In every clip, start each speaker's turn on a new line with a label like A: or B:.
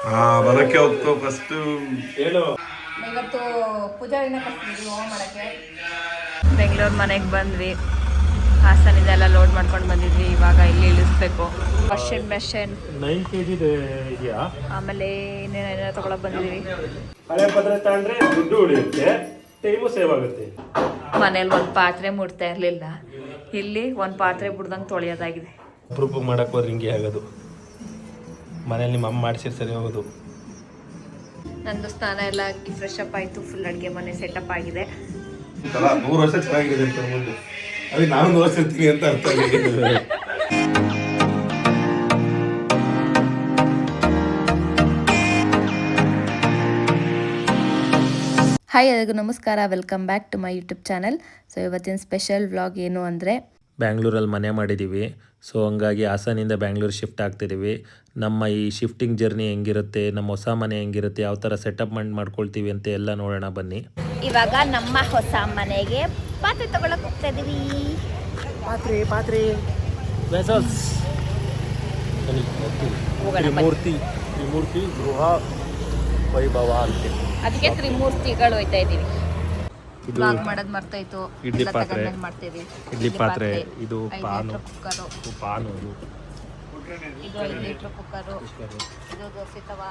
A: ಬರಕ್ಕೆ ಹೋಗ್ತು ಫಸ್ಟ್
B: ಹೇಳು.
C: ಇವತ್ತು ಪೂಜಾರಿನ ಕರ್ಸಿದ್ವಿ ಹೋಮ ಮಾಡಕ್ಕೆ. ಬೆಂಗಳೂರು ಮನೆಗೆ ಬಂದ್ವಿ. ಹಾಸನಿಂದೆಲ್ಲ ಲೋಡ್ ಮಾಡ್ಕೊಂಡು ಬಂದಿದ್ವಿ. ಇವಾಗ ಇಲ್ಲಿ ಇಳಿಸ್ಬೇಕು. ವಾಷಿಂಗ್ ಮೆಷಿನ್
B: 9 kg ಇದೆಯಾ?
C: ಆಮೇಲೆ ಇನ್ನೇನೇನೋ ತಗೊಳಕ್ ಬಂದಿದೀವಿ.
B: ಹಳೆ ಪತ್ರೆ ತಗೊಂಡ್ರೆ ದುಡ್ಡು ಉಳಿಯುತ್ತೆ, ಟೈಮು ಸೇವ್ ಆಗುತ್ತೆ.
C: ಮನೇಲಿ ಒಂದು ಪಾತ್ರೆ ಮುಟ್ತಾ ಇರಲಿಲ್ಲ, ಇಲ್ಲಿ ಒಂದು ಪಾತ್ರೆ ಬಿಡ್ದಂಗೆ ತೊಳೆಯೋದಾಗಿದೆ.
B: ಅಪ್ರೂಪ ಮಾಡಕ್ಕೆ ಹೋದ್ರೆ ಹಿಂಗೆ ಆಗೋದು. ಮನೇಲಿ ನಿಮ್ಮ ಅಮ್ಮ ಮಾಡಿಸಿದ್ರೆ ಸರಿ ಹೋಗೋದು.
C: ನಂದು ಸ್ನಾನ ಎಲ್ಲ ಆಗಿ ಫ್ರೆಶ್ ಅಪ್ ಆಯಿತು. ಫುಲ್ ಅಡುಗೆ ಮನೆ ಸೆಟಪ್ ಆಗಿದೆ.
A: 100 ವರ್ಷ ಚೆನ್ನಾಗಿದೆ ಅಂತ ಮುಂದೆ ಅದಕ್ಕೆ ನಾವು ನೋಡ್ತಿರ್ತೀವಿ ಅಂತ ಅರ್ಥ ಆಗಿದೆ.
D: ಹಾಯ್, ಎಲ್ಲರಿಗೂ ನಮಸ್ಕಾರ. Welcome back to my YouTube channel. So ಇವತ್ತಿನ ಸ್ಪೆಷಲ್ ವ್ಲಾಗ್ ಏನು ಅಂದರೆ,
B: ಬ್ಯಾಂಗ್ಳೂರಲ್ಲಿ ಮನೆ ಮಾಡಿದ್ದೀವಿ. ಸೊ ಹಂಗಾಗಿ ಹಾಸನಿಂದ ಬ್ಯಾಂಗ್ಳೂರು ಶಿಫ್ಟ್ ಆಗ್ತಿದ್ದೀವಿ. ನಮ್ಮ ಈ ಶಿಫ್ಟಿಂಗ್ ಜರ್ನಿ ಹೆಂಗಿರುತ್ತೆ, ನಮ್ಮ ಹೊಸ ಮನೆ ಹೆಂಗಿರುತ್ತೆ, ಯಾವ ಥರ ಸೆಟಪ್ ಮಾಡ್ಕೊಳ್ತೀವಿ ಅಂತ ಎಲ್ಲ ನೋಡೋಣ ಬನ್ನಿ.
D: ಇವಾಗ ನಮ್ಮ ಹೊಸ ಮನೆಗೆ ಪಾತ್ರೆ ತಗೊಳಕ್ ಹೋಗ್ತಾ ಇದೀವಿ.
B: ಪಾತ್ರೆ ವೆಸಲ್ಸ್, ತ್ರಿಮೂರ್ತಿ ಗೃಹ ವೈಭವ ಅಂತೆ.
C: ಅದಕ್ಕೆ ತ್ರಿಮೂರ್ತಿಗಳು ಹೋಯ್ತಾ ಇದೀವಿ. ಬ್ಲಾಗ್ ಮಾಡೋದು ಮರ್ತೋಯ್ತು.
B: ಇಡ್ಲಿ ಪಾತ್ರೆ,
C: ಮಾಡ್ತೀವಿ.
B: ಇಡ್ಲಿ ಪಾತ್ರೆ, ಇದು
C: 5
B: ಪಾನು,
C: ಲೀಟ್ರ್ ಕುಕ್ಕರು,
B: ಪಾನು,
C: ಇದು 5 ಲೀಟ್ರ್ ಕುಕ್ಕರು, ಇದು ದೋಸೆ ತವಾ,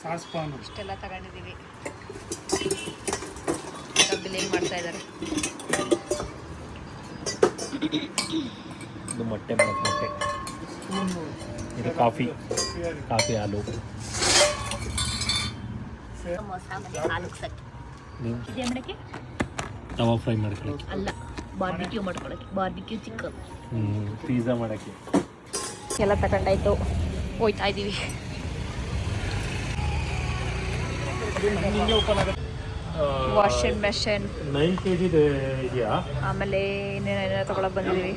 B: ಸಾಸ್ ಪಾನು,
C: ಇಷ್ಟೆಲ್ಲ ತಗೊಂಡಿದ್ದೀವಿ. ಬಿಲ್ಲಿಂಗ್ ಮಾಡ್ತಾ ಇದ್ದಾರೆ.
B: ಇದು ಮೊಟ್ಟೆ ಮೊಟ್ಟೆ, ಇದು ಕಾಫಿ ಹಾಲು, ತವಾ ಫ್ರೈ ಮಾಡ್ಕೊಳ್ಳಿ,
C: ಅಲ್ಲ ಬಾರ್ಬಿಕ್ಯೂ ಮಾಡ್ಕೊಳಕ್ಕೆ, ಬಾರ್ಬಿಕ್ಯೂ ಚಿಕನ್,
B: ಪಿಜ್ಜಾ ಮಾಡೋಕ್ಕೆ
C: ಎಲ್ಲ ತಗೊಂಡಾಯ್ತು. ಹೋಯ್ತಾ ಇದ್ದೀವಿ. ವಾಷಿಂಗ್ ಮೆಷಿನ್
B: 9 kg ಇದೆಯಾ?
C: ಆಮೇಲೆ ಇನ್ನೇನೇನೋ ತಗೊಳಕ್ ಬಂದಿದ್ದೀವಿ.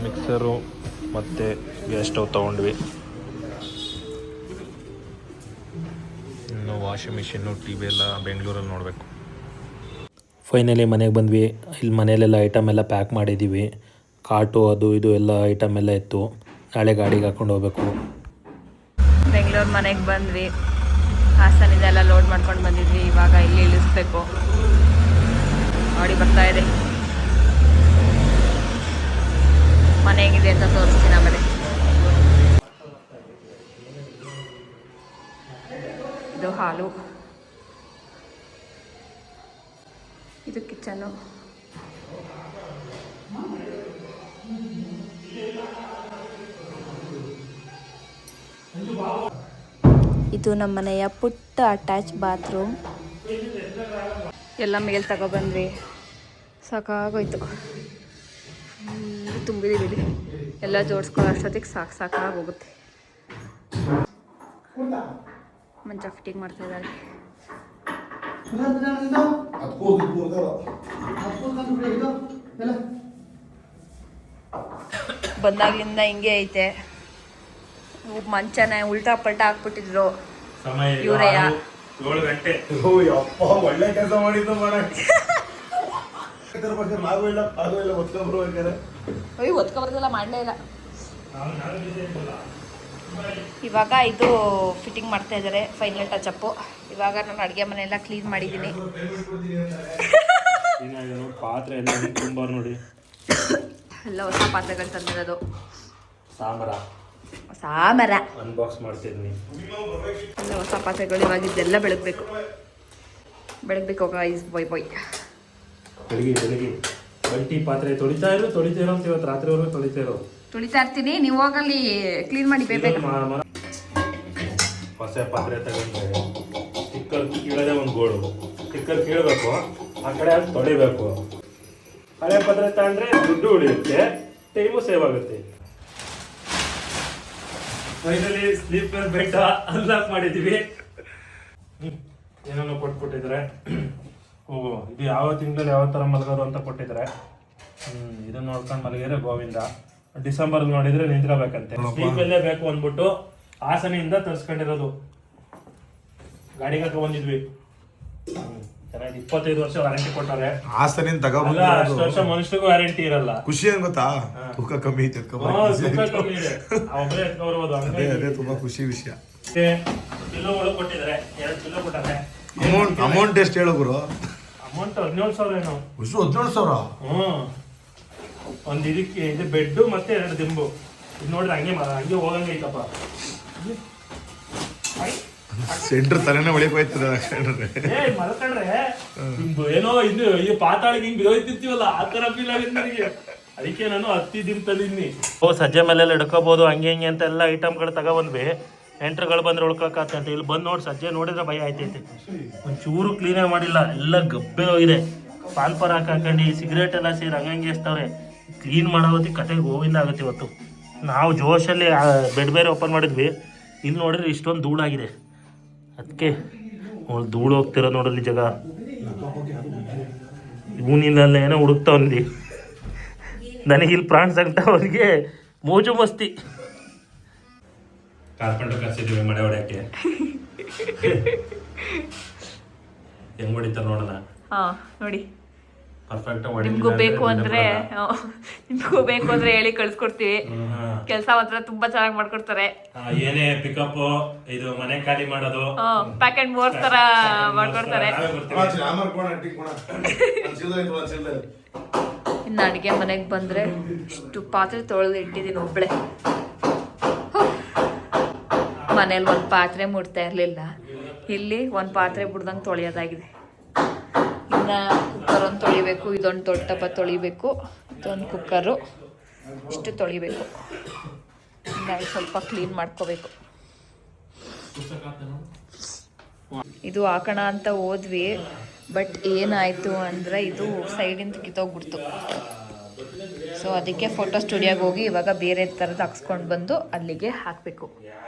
B: ಮಿಕ್ಸರು ಮತ್ತು ಗ್ಯಾಸ್ ಸ್ಟವ್ ತೊಗೊಂಡ್ವಿ. ಇನ್ನು ವಾಷಿಂಗ್ ಮಿಷಿನ್ನು, ಟಿ ವಿ ಎಲ್ಲ ಬೆಂಗಳೂರಲ್ಲಿ ನೋಡಬೇಕು. ಫೈನಲಿ ಮನೆಗೆ ಬಂದ್ವಿ. ಇಲ್ಲಿ ಮನೆಯಲ್ಲೆಲ್ಲ ಐಟಮ್ ಎಲ್ಲ ಪ್ಯಾಕ್ ಮಾಡಿದ್ದೀವಿ. ಕಾಟು ಅದು ಇದು ಎಲ್ಲ ಐಟಮ್ ಎಲ್ಲ ಇತ್ತು. ನಾಳೆ ಗಾಡಿಗೆ ಹಾಕೊಂಡು ಹೋಗ್ಬೇಕು.
C: ಬೆಂಗಳೂರು ಮನೆಗೆ ಬಂದ್ವಿ. ಹಾಸನಿಂದೆಲ್ಲ ಲೋಡ್ ಮಾಡ್ಕೊಂಡು ಬಂದಿದ್ವಿ. ಇವಾಗ ಇಲ್ಲಿ ಇಳಿಸ್ಬೇಕು. ಗಾಡಿ ಬರ್ತಾ ಇದೆ. ಮನೆ ಹೇಗಿದೆ ಅಂತ ತೋರಿಸ್ತೀನಿ ಆಮೇಲೆ. ಇದು ಹಾಲು, ಇದು ಕಿಚನು,
D: ಇದು ನಮ್ಮ ಮನೆಯ ಪುಟ್ಟ ಅಟ್ಯಾಚ್ ಬಾತ್ರೂಮ್.
C: ಎಲ್ಲ ಮೇಲೆ ತಗೊಬಂದ್ವಿ. ಸಾಕಾಗೋಯ್ತು, ತುಂಬಿದ್ದೀವಿ. ಎಲ್ಲ ಜೋಡಿಸ್ಕೊಳ್ಳೋ ಅಷ್ಟೊತ್ತಿಗೆ ಸಾಕಾಗೋಗುತ್ತೆ. ಮಂಚ ಫಿಟ್ಟಿಂಗ್ ಮಾಡ್ತಾ ಇದ್ದಾರೆ. ಬಂದಾಗ್ಲಿಂದ ಹಿಂಗೆ ಐತೆ. ಮಂಚನ ಉಲ್ಟಾ ಪಲ್ಟಾ ಹಾಕ್ಬಿಟ್ಟಿದ್ರು ಇವರಯ್ಯ.
B: 7 ಗಂಟೆ.
A: ಒಳ್ಳೆ ಕೆಲಸ ಮಾಡಿದ್ದು ಮಾಡಕ್ಕೆ
C: ಒತ್ಕೊಬರ್ದೆಲ್ಲ ಮಾಡಲೇ ಇಲ್ಲ. ಇವಾಗ ಇದು ಫಿಟ್ಟಿಂಗ್ ಮಾಡ್ತಾ ಇದ್ದಾರೆ, ಫೈನಲ್ ಟಚ್ ಅಪ್ಪು. ಇವಾಗ ನಾನು ಅಡುಗೆ ಮನೆಯೆಲ್ಲ ಕ್ಲೀನ್ ಮಾಡಿದ್ದೀನಿ.
B: ಪಾತ್ರೆ ಎಲ್ಲ ತುಂಬ ನೋಡಿ,
C: ಎಲ್ಲ ಹೊಸ ಪಾತ್ರೆಗಳು ತಂದಿರೋದು.
B: ಸಾಮರ ಅನ್ಬಾಕ್ಸ್ ಮಾಡ್ತಿದ್ದೀನಿ.
C: ಎಲ್ಲ ಹೊಸ ಪಾತ್ರೆಗಳು. ಇವಾಗ ಇದೆಲ್ಲ ಬೆಳಗ್ಬೇಕು ಗೈಸ್. ಬಾಯ್
B: ಬೆಳಿಗ್ಗೆ ಬಂಟಿ ಪಾತ್ರೆ ತೊಳಿತಾ ಇರೋ ಅಂತ ಇವತ್ತು ರಾತ್ರಿವರೆಗೂ
C: ತೊಳಿತಾ ಇರ್ತೀನಿ. ನೀವು ಹೋಗಲ್ಲಿ ಕ್ಲೀನ್ ಮಾಡಿ ಬೇಗ.
B: ಹೊಸ ಪಾತ್ರೆ ತಗೊಂಡ್ರೆ ಸ್ಟಿಕ್ಕರ್ ಕೀಳದೆ ಒಂದು ಗೋಳು. ಸ್ಟಿಕ್ಕರ್ ಕೀಳಬೇಕು, ಆ ಕಡೆ ಅದು ತೊಳಿಬೇಕು. ಹಳೆ ಪಾತ್ರೆ ತಗೊಂಡ್ರೆ ದುಡ್ಡು ಉಳಿಯುತ್ತೆ, ಟೈಮು ಸೇವ್ ಆಗುತ್ತೆ. ಫೈನಲಿ ಸ್ಲೀಪರ್ ಬೆಡ್ ಅನ್ಲಾಕ್ ಮಾಡಿದ್ದೀವಿ. ಏನೋ ಕೊಟ್ಬಿಟ್ಟಿದ್ರೆ ಇದು ಯಾವ ತಿಂಗಳಲ್ಲಿ ಯಾವ ಥರ ಮಲಗೋದು ಅಂತ ಕೊಟ್ಟಿದ್ದಾರೆ. ಇದನ್ನ ನೋಡ್ಕೊಂಡು ಮಲಗಿದ್ರೆ ಗೋವಿಂದ. ಡಿಸೆಂಬರ್ ನೋಡಿದ್ರೆ ನಿಂತಿರಬೇಕಂತೆ. ಸ್ಲೀಪಲ್ಲೇ ಬೇಕು ಅಂದ್ಬಿಟ್ಟು ಹಾಸನಿಂದ ತರಿಸ್ಕೊಂಡಿರೋದು. ಗಾಡಿಗೆ ಹಾಕಿ ಬಂದಿದ್ವಿ. ಚೆನ್ನಾಗಿ 25 ವರ್ಷ ವಾರಂಟಿ ಕೊಟ್ಟಾರೆ.
A: ಹಾಸನಿಂದ
B: ಅಲ್ಲ,
A: ತಗೊಂಡ್ಬಂದಿರೋದು.
B: ಅಷ್ಟು ವರ್ಷ ಮನುಷ್ಯರಿಗೂ ವಾರಂಟಿ ಇರಲ್ಲ.
A: ಖುಷಿ ಏನ್ ಗೊತ್ತಾ, ತೂಕ ಕಮ್ಮಿ ಐತೆ
B: ತೂಕ ಕಮ್ಮಿ ಇದೆ, ಒಬ್ಬರೇ ಎತ್ಕೊಬರ್ಬೋದು.
A: ಅದೇ ತುಂಬಾ ಖುಷಿ ವಿಷಯ.
B: ಪಿಲ್ಲೋಗಳು ಕೊಟ್ಟಿದ್ದಾರೆ, 2 ಪಿಲ್ಲೋ ಕೊಟ್ಟಾರೆ.
A: ಅಮೌಂಟ್ ಎಷ್ಟು ಹೇಳು ಗುರು?
B: ಅಮೌಂಟ್ 17,000 ಏನೋ.
A: ಎಷ್ಟು 17,000?
B: ಒಂದು ಇದಕ್ಕೆ ಇದು ಬೆಡ್ ಮತ್ತೆ 2 ದಿಂಬು. ಇದು ನೋಡ್ರಿ ಹಂಗೆ ಹೋಗಂಗೈತಪ್ಪ.
A: ಸೆಂಟ್ರ್ ತಲೆನೇ ಒಳಗೋಯ್ತದೆ.
B: ಮಲ್ಕೊಂಡ್ರೆ ಏನೋ ಇನ್ನು ಈ ಪಾತಾಳಿಗೆ ಹಿಂಗ್ ಬಿದ್ದೋಯ್ತಿರ್ತೀವಲ್ಲ ಆ ತರ ಫೀಲ್ ಆಗುತ್ತೆ ನನಗೆ. ಅದಕ್ಕೆ ನಾನು ಹತ್ತಿ ತಂದಿದ್ದೀನಿ. ಸಜ್ಜೆ ಮೇಲೆ ಹಿಡ್ಕೋಬಹುದು ಹಂಗೆ ಹಿಂಗೆ ಅಂತ ಎಲ್ಲ ಐಟಮ್ಗಳು ತಗೊಬಂದ್ವಿ. ಎಂಟ್ರುಗಳು ಬಂದ್ರೆ ಉಳ್ಕೊಳಕಂತ ಇಲ್ಲಿ ಬಂದು ನೋಡಿ ಸಜ್ಜೆ ನೋಡಿದ್ರೆ ಭಯ ಆಯ್ತೈತೆ. ಒಂಚೂರು ಕ್ಲೀನೇ ಮಾಡಿಲ್ಲ, ಎಲ್ಲ ಗಬ್ಬೆ ಹೋಗಿದೆ. ಪಾನ್ ಪರ್ ಹಾಕೊಂಡು ಸಿಗರೇಟ್ ಎಲ್ಲ ಸೇರಿ ಹಂಗಂಗೆ ಎಸ್ತವ್ರೆ. ಕ್ಲೀನ್ ಮಾಡೋತಿ ಕತೆಗೆ ಗೋವಿಂದ ಆಗುತ್ತೆ ಇವತ್ತು. ನಾವು ಜೋಶಲ್ಲಿ ಬೆಡ್ ಬೇರೆ ಓಪನ್ ಮಾಡಿದ್ವಿ, ಇಲ್ಲಿ ನೋಡಿದ್ರೆ ಇಷ್ಟೊಂದು ಧೂಳಾಗಿದೆ. ಅದಕ್ಕೆ ಧೂಳು ಹೋಗ್ತಿರೋ ನೋಡಲ್ಲಿ ಜಾಗ. ಇವನಿಲ್ಲ ಏನೋ ಹುಡುಕ್ತಾವಲ್ಲಿ. ನನಗಿಲ್ಲಿ ಪ್ರಾಣ ಸಂಕಟ, ಅವ್ರಿಗೆ ಮೋಜು ಮಸ್ತಿ. ಕಾರ್ಪೆಂಟರ್ ಕರ್ಸಿದ್ದೀವಿ ಮಳೆ ಹೊಡೆಯಕ್ಕೆ. ಹೆಂಗ್ ಹೊಡಿತಾರೆ ನೋಡೋಣ.
C: ನೋಡಿ,
B: ಪರ್ಫೆಕ್ಟ್.
C: ನಿಮ್ಗೂ ಬೇಕು ಅಂದ್ರೆ ಹೇಳಿ ಕಳ್ಸ್ಕೊಡ್ತೀವಿ. ಕೆಲಸ ಮಾತ್ರ ತುಂಬಾ ಚೆನ್ನಾಗಿ ಮಾಡ್ಕೊಡ್ತಾರೆ.
B: ಏನೇ ಪಿಕಪ್, ಇದು ಮನೆ ಖಾಲಿ ಮಾಡೋದು,
C: ಪ್ಯಾಕೆಟ್ 3 ತರ ಮಾಡ್ಕೊಡ್ತಾರೆ. ಇನ್ನು ಅಡುಗೆ ಮನೆಗೆ ಬಂದ್ರೆ ಇಷ್ಟು ಪಾತ್ರೆ ತೊಳೆದು ಇಟ್ಟಿದ್ದೀನಿ ಒಬ್ಳೆ. ಮನೇಲಿ 1 ಪಾತ್ರೆ ಮುಟ್ತಾ ಇರಲಿಲ್ಲ, ಇಲ್ಲಿ 1 ಪಾತ್ರೆ ಬಿಡ್ದಂಗೆ ತೊಳೆಯೋದಾಗಿದೆ. ಇನ್ನು ಕುಕ್ಕರ್ ಒಂದು ತೊಳಿಬೇಕು, ಇದೊಂದು ದೊಡ್ಡ ಟಪ ತೊಳಿಬೇಕು, ಇದೊಂದು ಕುಕ್ಕರು, ಇಷ್ಟು ತೊಳಿಬೇಕು. ಇನ್ನು ಸ್ವಲ್ಪ ಕ್ಲೀನ್ ಮಾಡ್ಕೋಬೇಕು. ಇದು ಹಾಕೋಣ ಅಂತ ಹೋದ್ವಿ, ಬಟ್ ಏನಾಯಿತು ಅಂದರೆ ಇದು ಸೈಡಿಂದ ಕಿತ್ತೋಗ್ಬಿಡ್ತು. ಸೊ ಅದಕ್ಕೆ ಫೋಟೋ ಸ್ಟುಡಿಯೋಗೆ ಹೋಗಿ ಇವಾಗ ಬೇರೆ ಥರದ್ದು ಹಾಕ್ಸ್ಕೊಂಡು ಬಂದು ಅಲ್ಲಿಗೆ ಹಾಕಬೇಕು.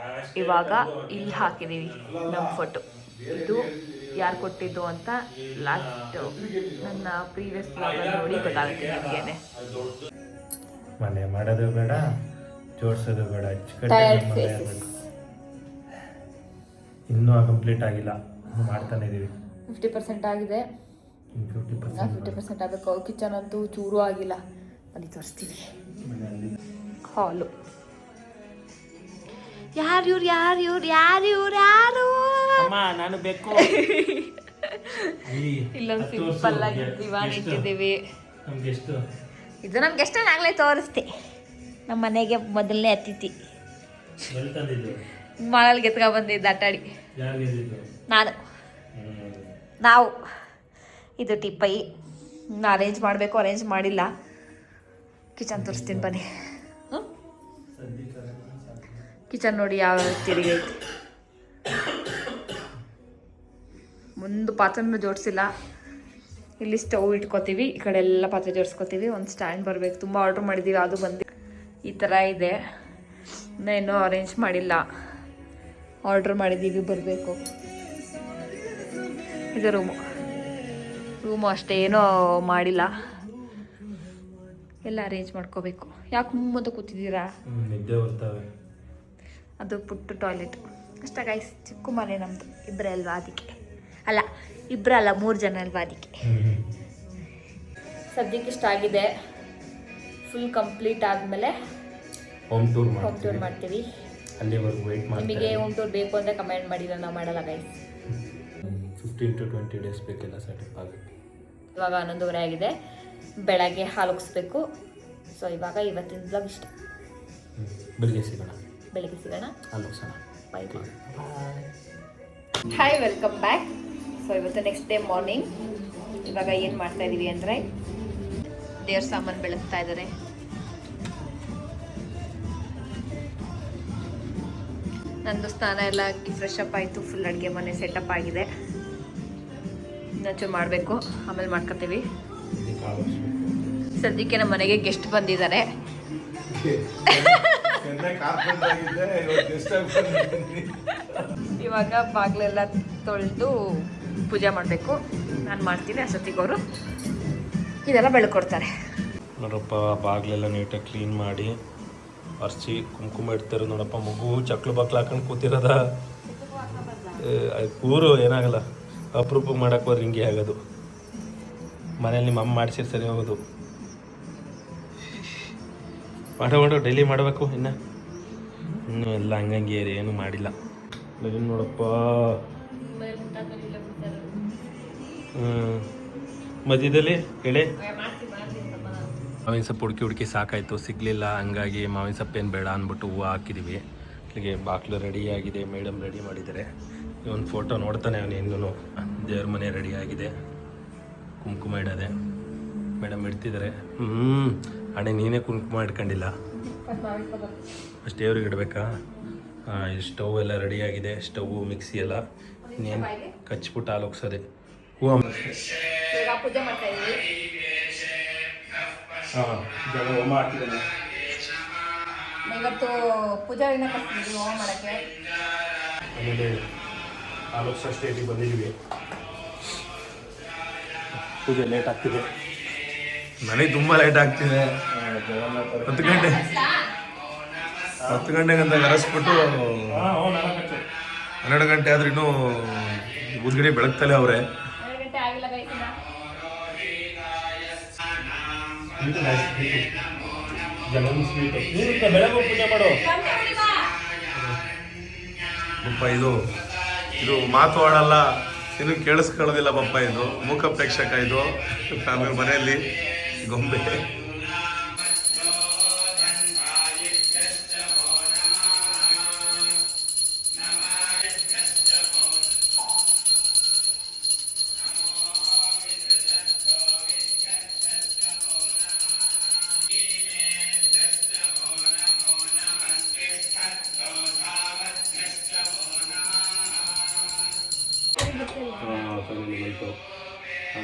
C: ಇವಾಗ ಇಲ್ಲಿ ಹಾಕಿದ್ದೀವಿ ನಮ್ಮ ಫೋಟೋ. ಇದು ಯಾರು ಕೊಟ್ಟಿದ್ದು ಅಂತ ಲಾಸ್ಟ್ ನನ್ನ ಪ್ರೀವಿಯಸ್ ಬ್ಲಾಗಲ್ಲಿ ನೋಡಿ ಗೊತ್ತಾಗುತ್ತೆ ನಿಮಗೇನೆ.
B: ಮನೆ ಮಾಡೋದು ಬೇಡ, ಜೋಡಿಸೋದು ಬೇಡ, ಇನ್ನೂ ಕಂಪ್ಲೀಟ್ ಆಗಿಲ್ಲ, ಮಾಡ್ತಾನೆ ಇದೀವಿ.
C: 50% ಆಗಿದೆ, 50% ಆಗಬೇಕು. ಕಿಚನ್ ಅಂತೂ ಚೂರು ಆಗಿಲ್ಲ. ಅಲ್ಲಿ ತೋರಿಸ್ತೀವಿ. ಹಾಲು. ಯಾರು
B: ನಾನು ಬೇಕು.
C: ಇಲ್ಲೊಂದು ಸಿಂಪಲ್ ಆಗಿ ದಿವಾನ್ ಇಟ್ಟಿದ್ದೀವಿ. ಇದು ನಮ್ಗೆ ಎಷ್ಟ ಆಗ್ಲೇ ತೋರಿಸ್ತಿ. ನಮ್ಮ ಮನೆಗೆ ಮೊದಲನೇ ಅತಿಥಿ ಮಳಲ್ ಗೆತ್ಕ ಬಂದಿದ್ದ ಆಟಾಡಿ. ನಾವು ಇದು ಟಿಪ್ಪೈ ಅರೇಂಜ್ ಮಾಡಬೇಕು, ಅರೇಂಜ್ ಮಾಡಿಲ್ಲ. ಕಿಚನ್ ತೋರಿಸ್ತೀನಿ ಬನ್ನಿ. ಕಿಚನ್ ನೋಡಿ ಯಾವ ತಿರುಗಿ ಐತಿ. ಒಂದು ಪಾತ್ರೆನೂ ಜೋಡಿಸಿಲ್ಲ. ಇಲ್ಲಿ ಸ್ಟವ್ ಇಟ್ಕೋತೀವಿ, ಈ ಕಡೆ ಎಲ್ಲ ಪಾತ್ರೆ ಜೋಡಿಸ್ಕೋತೀವಿ. ಒಂದು ಸ್ಟ್ಯಾಂಡ್ ಬರಬೇಕು, ತುಂಬ ಆರ್ಡ್ರ್ ಮಾಡಿದ್ದೀವಿ, ಅದು ಬಂದು ಈ ಥರ ಇದೆ. ಇನ್ನೂ ಅರೇಂಜ್ ಮಾಡಿಲ್ಲ, ಆರ್ಡ್ರ್ ಮಾಡಿದ್ದೀವಿ, ಬರಬೇಕು. ಇದು ರೂಮು ಅಷ್ಟೇ, ಏನೋ ಮಾಡಿಲ್ಲ, ಎಲ್ಲ ಅರೇಂಜ್ ಮಾಡ್ಕೋಬೇಕು. ಯಾಕೆ ಮುಂದೆ ಕೂತಿದ್ದೀರಾ?
B: ನಿದ್ದೆ ಬರ್ತವೆ.
C: ಅದು ಪುಟ್ಟು ಟಾಯ್ಲೆಟ್ ಅಷ್ಟೇ ಗೈಸ್. ಚಿಕ್ಕ ಮನೆ ನಮ್ಮದು, ಇಬ್ಬರೇ ಅಲ್ವಾ ಅದಕ್ಕೆ. ಅಲ್ಲ, ಇಬ್ಬರಲ್ಲ 3 ಜನ ಅಲ್ವಾ ಅದಕ್ಕೆ. ಸದ್ಯಕ್ಕೆ ಇಷ್ಟ ಆಗಿದೆ. ಫುಲ್ ಕಂಪ್ಲೀಟ್ ಆದಮೇಲೆ
B: ಹೋಮ್ ಟೂರ್
C: ಮಾಡ್ತೀವಿ.
B: ಅಲ್ಲಿವರೆಗೂ ವೆಯ್ಟ್ ಮಾಡಿ.
C: ನಿಮಗೆ ಹೋಮ್ ಟೂರ್ ಬೇಕು ಅಂದರೆ ಕಮೆಂಟ್ ಮಾಡಿ, ನಾವು ಮಾಡಲ್ಲ ಗೈಸ್.
B: 15 to 20 ಡೇಸ್ ಬೇಕೆಲ್ಲ ಸೆಟಪ್ ಆಗುತ್ತೆ.
C: ಇವಾಗ 11:30 ಆಗಿದೆ. ಬೆಳಗ್ಗೆ ಹಾಲು ಉಗಿಸ್ಬೇಕು. ಸೊ ಇವಾಗ ಇವತ್ತಿನ ಬ್ಲಾಗ್ ಇಷ್ಟ.
B: ಬೆಳಿಗ್ಗೆ ಸಿಗೋಣ.
C: ಹಾಲು bye bye. Hi, welcome back. So ಇವತ್ತು ನೆಕ್ಸ್ಟ್ ಡೇ ಮಾರ್ನಿಂಗ್. ಇವಾಗ ಏನು ಮಾಡ್ತಾ ಇದ್ದೀವಿ ಅಂದರೆ ದೇವ್ರ ಸಾಮಾನು ಬೆಳಗ್ತಾ ಇದ್ದಾರೆ. ನಂದು ಸ್ನಾನ ಎಲ್ಲ ಆಗಿ ಫ್ರೆಶ್ ಅಪ್ ಆಯಿತು. ಫುಲ್ ಅಡುಗೆ ಮನೆ ಸೆಟಪ್ ಆಗಿದೆ. ಇನ್ನೊಂಚೂರು ಮಾಡಬೇಕು, ಆಮೇಲೆ ಮಾಡ್ಕೊತೀವಿ. ಸದ್ಯಕ್ಕೆ ನಮ್ಮ ಮನೆಗೆ ಗೆಸ್ಟ್ ಬಂದಿದ್ದಾರೆ. ಇವಾಗ ಬಾಗಿಲೆಲ್ಲ ತೊಳೆದು ಪೂಜೆ ಮಾಡಬೇಕು. ನಾನು ಮಾಡ್ತೀನಿ, ಅಷ್ಟೊತ್ತಿಗೆ ಅವರು ಇದೆಲ್ಲ ಬೆಳ್ಕೊಡ್ತಾರೆ.
B: ನೋಡಪ್ಪ, ಬಾಗಿಲೆಲ್ಲ ನೀಟಾಗಿ ಕ್ಲೀನ್ ಮಾಡಿ ಒರೆಸಿ ಕುಂಕುಮ ಇಡ್ತಾರೆ. ನೋಡಪ್ಪ, ಮಗು ಚಕ್ಲು ಬಕ್ಲು ಹಾಕೊಂಡು ಕೂತಿರೋದ. ಕೂರು, ಏನಾಗಲ್ಲ. ಅಪರೂಪ ಮಾಡಕ್ಕೆ ಹೋದ್ರೆ ಹಿಂಗೆ ಆಗೋದು. ಮನೇಲಿ ನಿಮ್ಮ ಅಮ್ಮ ಮಾಡಿಸಿರ್ ಸರಿ ಹೋಗೋದು. ಮಾಡೋ ಡೈಲಿ ಮಾಡಬೇಕು. ಇನ್ನೂ ಎಲ್ಲ ಹಂಗಂಗೆ ಏನೂ ಮಾಡಿಲ್ಲ. ಏನು ನೋಡಪ್ಪ, ಮಧ್ಯದಲ್ಲಿ ಎಳೆ ಮಾವಿನ ಸೊಪ್ಪು ಹುಡುಕಿ ಸಾಕಾಯಿತು, ಸಿಗಲಿಲ್ಲ. ಹಂಗಾಗಿ ಮಾವಿನ ಸೊಪ್ಪೇನು ಬೇಡ ಅಂದ್ಬಿಟ್ಟು ಹೂವು ಹಾಕಿದ್ದೀವಿ. ಇಲ್ಲಿಗೆ ಬಾಗಿಲು ರೆಡಿಯಾಗಿದೆ, ಮೇಡಮ್ ರೆಡಿ ಮಾಡಿದ್ದಾರೆ. ಒಂದು ಫೋಟೋ ನೋಡ್ತಾನೆ ಅವನು ಇನ್ನೂ. ದೇವ್ರ ಮನೆ ರೆಡಿಯಾಗಿದೆ, ಕುಂಕುಮ ಇಡೋದೆ ಮೇಡಮ್ ಇಡ್ತಿದ್ದಾರೆ. ಅಣ್ಣೆ ನೀನೇ ಕುಂಕುಮ ಇಟ್ಕೊಂಡಿಲ್ಲ, ಅಷ್ಟು ದೇವ್ರಿಗೆ ಇಡಬೇಕಾ? ಸ್ಟವ್ ಎಲ್ಲ ರೆಡಿಯಾಗಿದೆ, ಸ್ಟವ್ ಮಿಕ್ಸಿ ಎಲ್ಲ. ಇನ್ನೇನು ಕಚ್ಬಿಟ್ಟು ಹಾಲು ಹೋಗ್ಸೋದೆ. ಹೂವು
C: ಪೂಜೆ ಮಾಡ್ತಾ ಇದ್ವಿ.
B: ಹೋಮ ಹಾಕಿದ್ದಾನೆ
C: ಇವತ್ತು ಪೂಜಾರಿನ ಕರ್ತಿದ್ವಿ ಹೋಮ ಮಾಡೋಕ್ಕೆ.
B: ಆಮೇಲೆ ಹಾಲು ಸ್ಟೇಜಿಗೆ ಬಂದಿದ್ವಿ. ಪೂಜೆ ಲೇಟ್ ಆಗ್ತಿದೆ,
A: ನನಗೆ ತುಂಬ ಲೇಟ್ ಆಗ್ತಿದೆ. 10 ಗಂಟೆಗಂತ ಕರೆಸ್ಬಿಟ್ಟು 12 ಗಂಟೆ ಆದ್ರೆ ಇನ್ನೂ ಉದ್ಗಡೆ ಬೆಳಗ್ತಲೇ ಅವರೇ.
C: 12 ಗಂಟೆ ಆಗಿಲ್ಲ ಗೈಸಿನ.
B: ಬೆಳಗ್ಗೆ ಪೂಜೆ ಮಾಡು
A: ಪಪ್ಪ. ಇದು ಮಾತು ಆಡಲ್ಲ, ಇನ್ನು ಕೇಳಿಸ್ಕೊಳ್ಳೋದಿಲ್ಲ ಪಪ್ಪ. ಇದು ಮೂಕ ಪ್ರೇಕ್ಷಕ. ಇದು ಫ್ಯಾಮಿಲಿ ಮನೆಯಲ್ಲಿ ಗೊಂಬೆ.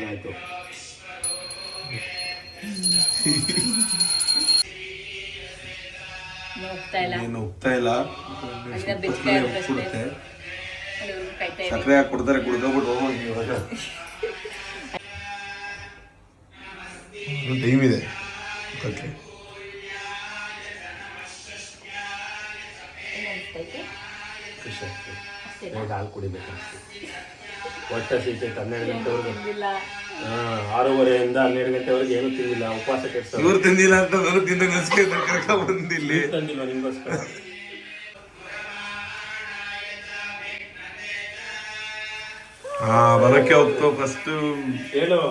B: ಆಯ್ತು.
A: ಏನು ಉಪ್ತಾ ಇಲ್ಲ, ಸಕ್ಕರೆ ಹಾಕಿ ಕೊಡ್ತಾರೆ, ಕುಡ್ಕೊಬಿಟ್ಟು ಹೋಗಿ. ಇವಾಗ ಟೈಮ್ ಇದೆ.
B: ಹಾಲು ಕುಡಿಬೇಕು ಹೊಟ್ಟೆ ಸೀತೆ 12 ಗಂಟೆವರೆಗೆ. 6:30 12 ಗಂಟೆವರೆಗೆ ಏನೂ ತಿಂದಿಲ್ಲ, ಉಪವಾಸ ಕೆಡ್ಸ.
A: ಇವ್ರು ತಿಂದಿಲ್ಲ ಅಂತ ನಾನು ತಿಂದ ಬಂದಿಲ್ಲ.
B: ತಂದಿಲ್ಲ ನಿಂಗೋಸ್ಕರ.
A: ಬರಕ್ಕೆ ಹೋಗ್ತು ಫಸ್ಟ್.
B: ಹೇಳು,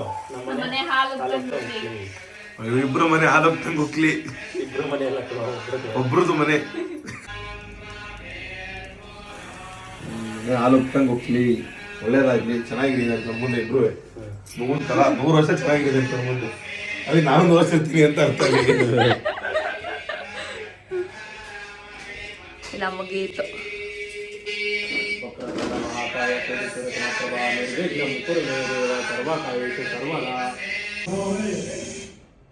A: ಇಬ್ರು ಮನೆ ಹಾಲು ಹೋಗ್ತಂಗೆ ಹೋಗ್ಲಿ.
B: ಇಬ್ರು ಮನೆ ಎಲ್ಲ
A: ಒಬ್ರದ್ದು ಮನೆ ಹಾಲು ಹೋಗ್ತಂಗೆ ಹೋಗ್ಲಿ. ಒಳ್ಳೇದಾಗ್ಲಿ, ಚೆನ್ನಾಗಿದೆ ನಮ್ಮ ಮುಂದೆ. ಇಬ್ರು 100 ವರ್ಷ ಚೆನ್ನಾಗಿದೆ ಅಂತ ಮುಂದೆ. ಅದಕ್ಕೆ ನಾನು 100 ವರ್ಷ ಇರ್ತೀನಿ ಅಂತ ಅರ್ಥ ಆಗಿದೆ.
C: ಇಲ್ಲ ಮುಗೀತು.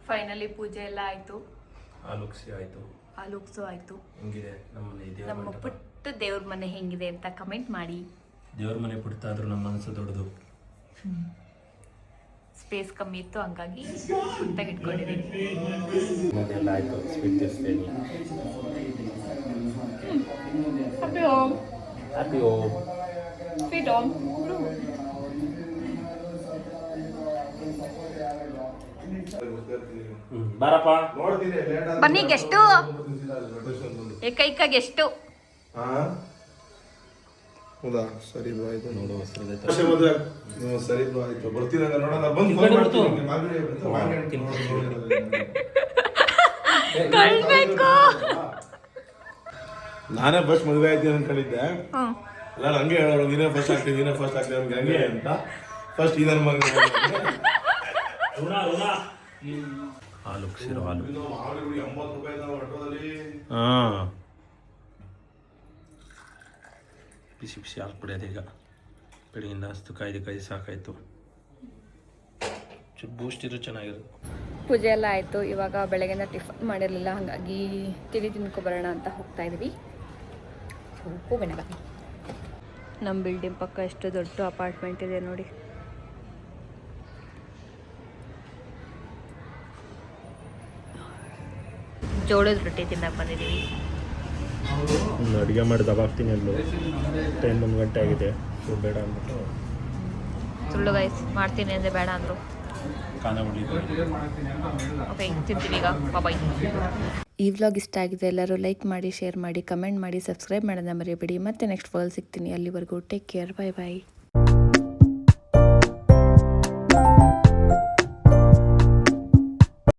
C: ಫೈನಲಿ ಪೂಜೆ ಎಲ್ಲ ಆಯ್ತು,
B: ಆಲೋಕ್ಸಿ ಆಯ್ತು,
C: ಆಲೂಕ್ಸು ಆಯ್ತು.
B: ಹೆಂಗಿದೆ
C: ನಮ್ಮ ಪುಟ್ಟ ದೇವ್ರ ಮನೆ ಹೆಂಗಿದೆ ಅಂತ ಕಮೆಂಟ್ ಮಾಡಿ.
B: ದೇವ್ರ ಮನೆ ಪುಟ್ಟ ಆದ್ರೂ ನಮ್ಮ ಮನಸ್ಸು ದೊಡ್ಡದು.
C: ಸ್ಪೇಸ್ ಕಮ್ಮಿ ಇತ್ತು, ಹಂಗಾಗಿ ಪುಟ್ಟಾಗಿ ಇಟ್ಕೊಂಡಿದ್ದೀನಿ.
B: ಅದೆಲ್ಲ ಆಯ್ತು. ಸ್ವೀಟ್ ತಿರ್ಸ್ತೀನಿ.
C: Happy home,
B: happy home,
C: sweet home.
B: ಬಾರಪ್ಪ.
C: ಬನ್ನಿ ಗೆಷ್ಟು, ಏಕೈಕ ಗೆಷ್ಟು.
A: ಹೌದಾ? ಸರಿ ಬ್ರೋ ಆಯ್ತು.
B: ನೋಡು ಹೊಸರದೆ
A: ಸರಿ ಬ್ರೋ ಆಯ್ತು, ಬರ್ತೀನಿ. ನೋಡೋಣ, ಬಂದು ಫೋನ್ ಮಾಡ್ತೀನಿ. ನಾನೇ ಫಸ್ಟ್ ಮದುವೆ ಆಯ್ತೀನಿ ಅನ್ಕೊಂಡಿದ್ದೆ. ಎಲ್ಲ ಹಂಗೆ ಹೇಳೋರು, ನೀನೇ ಫಸ್ಟ್ ಆಗ್ತೀನಿ ನಮ್ಗೆ ಹಂಗೆ ಅಂತ. ಫಸ್ಟ್ ಈ ನನ್ನ ಮಗ
B: ಆಲೋಕ್ಸಿರೋ ಹಾಲು.
A: 80 ರೂಪಾಯಿ.
B: ಹಾಂ, ಬಿಸಿ ಬಿಸಿ ಹಾಲು ಕುಡಿಯೋದು ಈಗ. ಬೆಳಗಿಂದ ಅಷ್ಟು ಕಾಯ್ದು ಸಾಕಾಯಿತು. ಚೂರು ಬೂಸ್ಟ್ ಇರೋ ಚೆನ್ನಾಗಿರೋದು.
D: ಪೂಜೆ ಎಲ್ಲ ಆಯಿತು. ಇವಾಗ ಬೆಳಗ್ಗೆಯಿಂದ ಟಿಫನ್ ಮಾಡಿರಲಿಲ್ಲ, ಹಾಗಾಗಿ ತಿಂಡಿ ತಿನ್ಕೊಬರೋಣ ಅಂತ ಹೋಗ್ತಾ ಇದ್ದೀವಿ. ಹೋಗೋಣ ಬನ್ನಿ. ನಮ್ಮ ಬಿಲ್ಡಿಂಗ್ ಪಕ್ಕ ಎಷ್ಟು ದೊಡ್ಡ ಅಪಾರ್ಟ್ಮೆಂಟ್ ಇದೆ ನೋಡಿ. ಜೋಳದ ರೊಟ್ಟಿ ತಿನ್ನಕ್ಕೆ ಬಂದಿದ್ದೀವಿ.
B: ಅಡುಗೆ ಮಾಡಿ ದಬಾಕ್ತೀನಿ ಅಲ್ಲೂ. ಟೈಮ್ 1 ಗಂಟೆ ಆಗಿದೆ, ಸೊ ಬೇಡ ಅಂದ್ಬಿಟ್ಟು
C: ಸುಳ್ಳು ಗೈಸ್, ಮಾಡ್ತೀನಿ ಅಂದರೆ ಬೇಡ ಅಂದರು. ಓಕೆ, ತಿಂತೀವಿ ಈಗ. ಬಾಯ್.
D: ಈ ವ್ಲಾಗ್ ಇಷ್ಟ ಆಗಿದೆ, ಎಲ್ಲರೂ ಲೈಕ್ ಮಾಡಿ, ಶೇರ್ ಮಾಡಿ, ಕಮೆಂಟ್ ಮಾಡಿ, ಸಬ್ಸ್ಕ್ರೈಬ್ ಮಾಡೋದನ್ನ ಮರಿಬೇಡಿ. ಮತ್ತೆ ನೆಕ್ಸ್ಟ್ ವ್ಲಾಗ್ ಸಿಗ್ತೀನಿ. ಅಲ್ಲಿವರೆಗೂ ಟೇಕ್ ಕೇರ್. ಬಾಯ್ ಬಾಯ್.